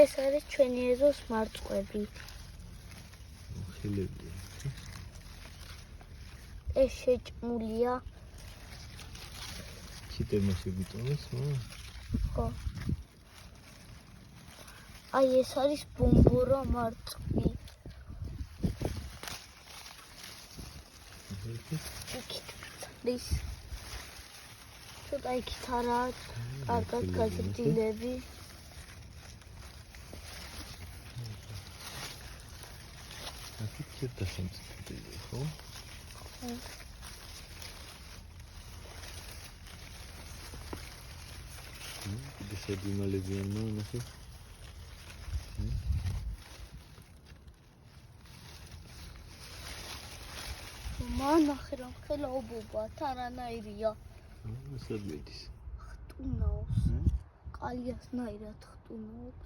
ეს არის ჩვენი ეზოს მარწყვები. ხილები. ეს შეჭმულია. ჩიტემა შეგიტოვეს, ხო. აი ეს არის ბომბორა მარწყვი. იქით ცოტა იქით არაა კარგად გაზრდილები. აქეთ ცოტა სამწიფდება, ხო? ხო. კიდე შედიმალებიან ნახე. მანახე რომ ხელაობობა თანანაირია. სად მედის? ხტუნავს. კალიასნაირად ხტუნავს.